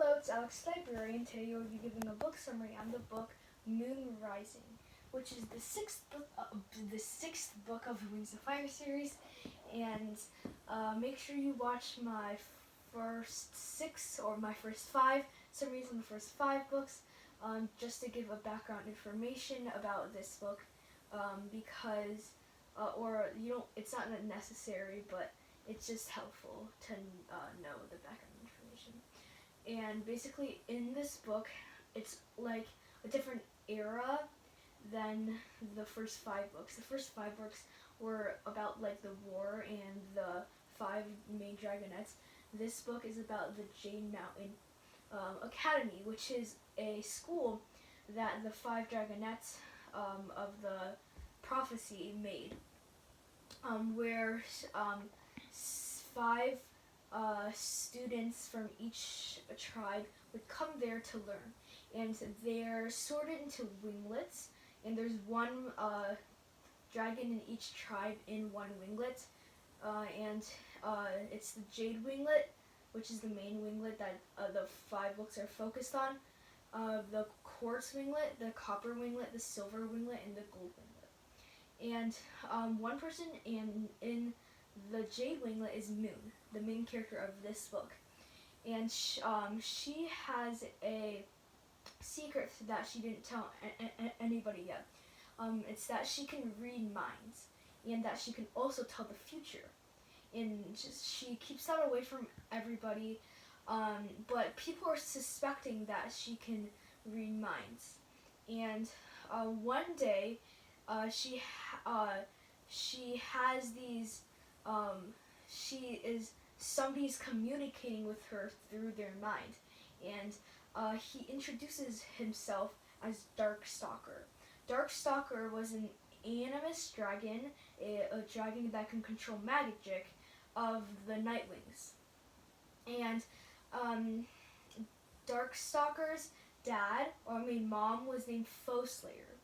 Hello, it's Alex Librarian. Today we'll be giving a book summary on the book Moon Rising, which is the sixth book of the Wings of Fire series. And make sure you watch my first five summaries on the first five books, just to give a background information about this book, because it's not necessary, but it's just helpful to know the background information. And basically, in this book, it's like a different era than the first five books. The first five books were about like the war and the five main dragonettes. This book is about the Jade Mountain Academy, which is a school that the five dragonettes of the prophecy made, where five students from each tribe would come there to learn. And they're sorted into winglets, and there's one dragon in each tribe in one winglet. And it's the Jade Winglet, which is the main winglet that the five books are focused on. The Quartz Winglet, the Copper Winglet, the Silver Winglet, and the Gold Winglet. And one person in the Jade Winglet is Moon, the main character of this book. And she has a secret that she didn't tell anybody yet. It's that she can read minds, and that she can also tell the future. And she keeps that away from everybody, but people are suspecting that she can read minds. And one day, she has these. Somebody's communicating with her through their mind, and he introduces himself as Darkstalker. Darkstalker was an animus dragon, a dragon that can control magic of the Nightwings. And Darkstalker's mom was named Foeslayer,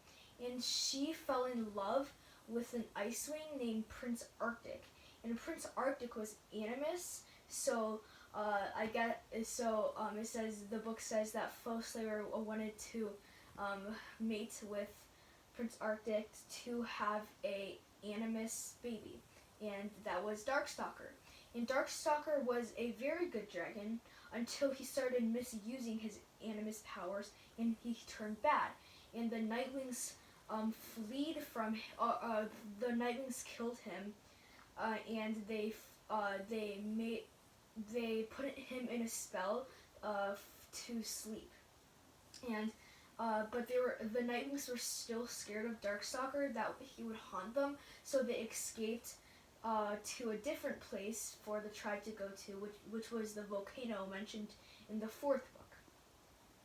and she fell in love with an Icewing named Prince Arctic. And Prince Arctic was animus, so the book says that Foeslayer wanted to mate with Prince Arctic to have a animus baby, and that was Darkstalker. And Darkstalker was a very good dragon until he started misusing his animus powers, and he turned bad. And the Nightwings fled from. The Nightwings killed him, and they put him in a spell to sleep. And but the Nightwings were still scared of Darkstalker, that he would haunt them, so they escaped to a different place for the tribe to go to, which was the volcano mentioned in the fourth book.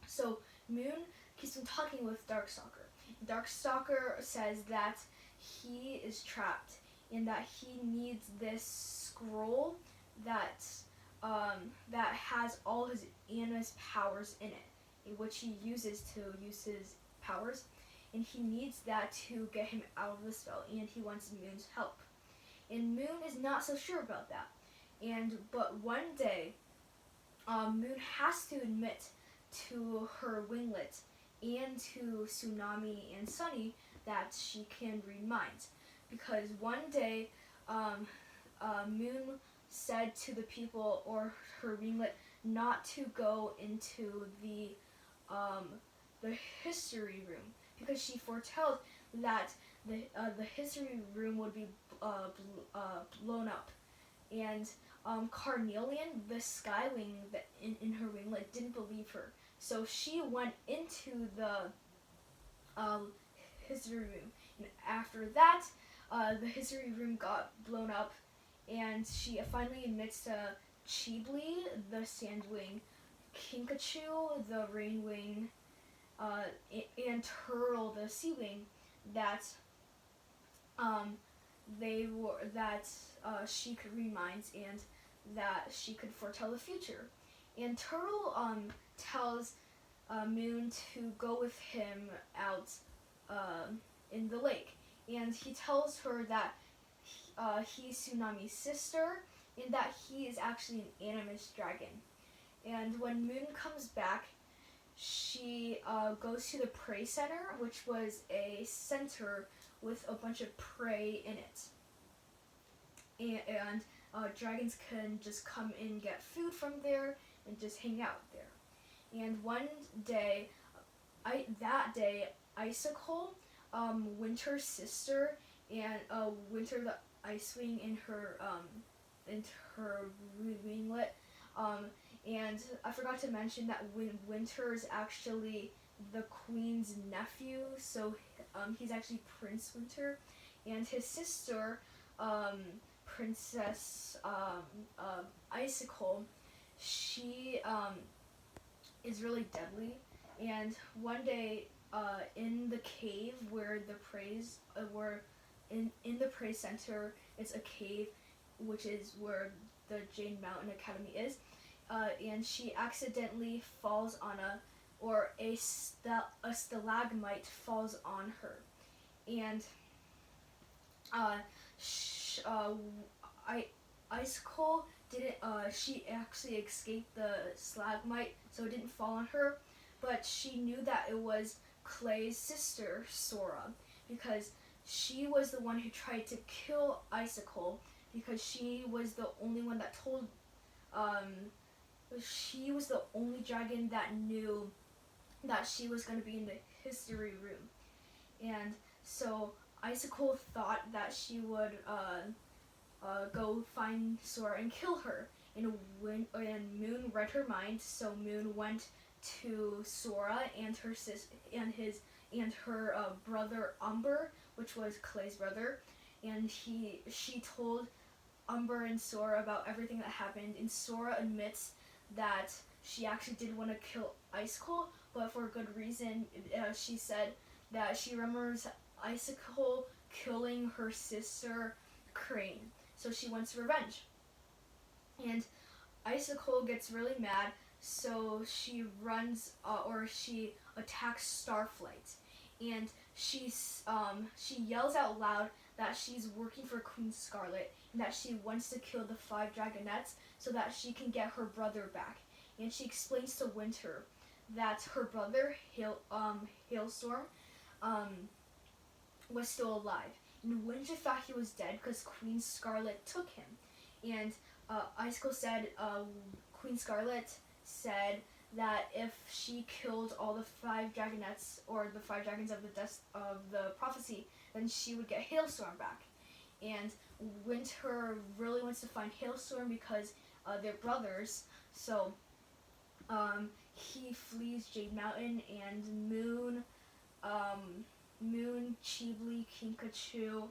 So Moon keeps on talking with Darkstalker. Darkstalker says that he is trapped, and that he needs this scroll that has all his animus powers in it, which he uses to use his powers, and he needs that to get him out of the spell, and he wants Moon's help. And Moon is not so sure about that. But one day, Moon has to admit to her winglet and to Tsunami and Sunny that she can read minds, because one day Moon said to the people or her winglet not to go into the history room, because she foretold that the history room would be blown up. And Carnelian, the Skywing in her winglet, didn't believe her, so she went into the history room. And after that, the history room got blown up, and she finally admits to Chibli, the Sandwing, Kinkachu, the Rainwing, and Turtle, the Seawing, that she could read minds, and that she could foretell the future. And Turtle tells Moon to go with him out in the lake, and he tells her that he's Tsunami's sister, and that he is actually an animus dragon. And when Moon comes back, she goes to the prey center, which was a center with a bunch of prey in it. And dragons can just come in and get food from there and just hang out there. And one day, that day, Icicle, Winter's sister, and Winter the Icewing in her winglet, and I forgot to mention that Winter is actually the queen's nephew, so he's actually Prince Winter, and his sister, Princess Icicle, she is really deadly. And one day, in the cave where the praise were in the prey center, it's a cave, which is where the Jade Mountain Academy is. And she accidentally falls on a stalagmite falls on her, and Icicle didn't. She actually escaped the stalagmite, so it didn't fall on her. But she knew that it was Clay's sister, Sora, because she was the one who tried to kill Icicle, because she was the only one that told. She was the only dragon that knew that she was going to be in the history room, and so Icicle thought that she would go find Sora and kill her. And Moon read her mind, so Moon went to Sora and her brother Umber, which was Clay's brother, and she told Umber and Sora about everything that happened. And Sora admits that she actually did want to kill Icicle, but for a good reason. She said that she remembers Icicle killing her sister Crane, so she wants revenge. And Icicle gets really mad, so she she attacks Starflight, and she yells out loud that she's working for Queen Scarlet and that she wants to kill the 5 dragonettes so that she can get her brother back. And she explains to Winter that her brother Hailstorm was still alive, and Winter thought he was dead because Queen Scarlet took him. And Icicle said Queen Scarlet said that if she killed all the 5 dragonettes, or the 5 dragons of the prophecy, then she would get Hailstorm back. And Winter really wants to find Hailstorm because they're brothers. So he flees Jade Mountain, and Moon, Chibli, Kinkachu,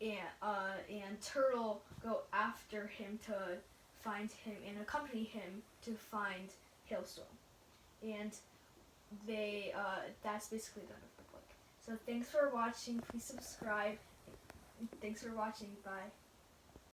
and Turtle go after him to find him and accompany him to find Hailstorm. And that's basically the end of the book. So thanks for watching. Please subscribe. Thanks for watching. Bye.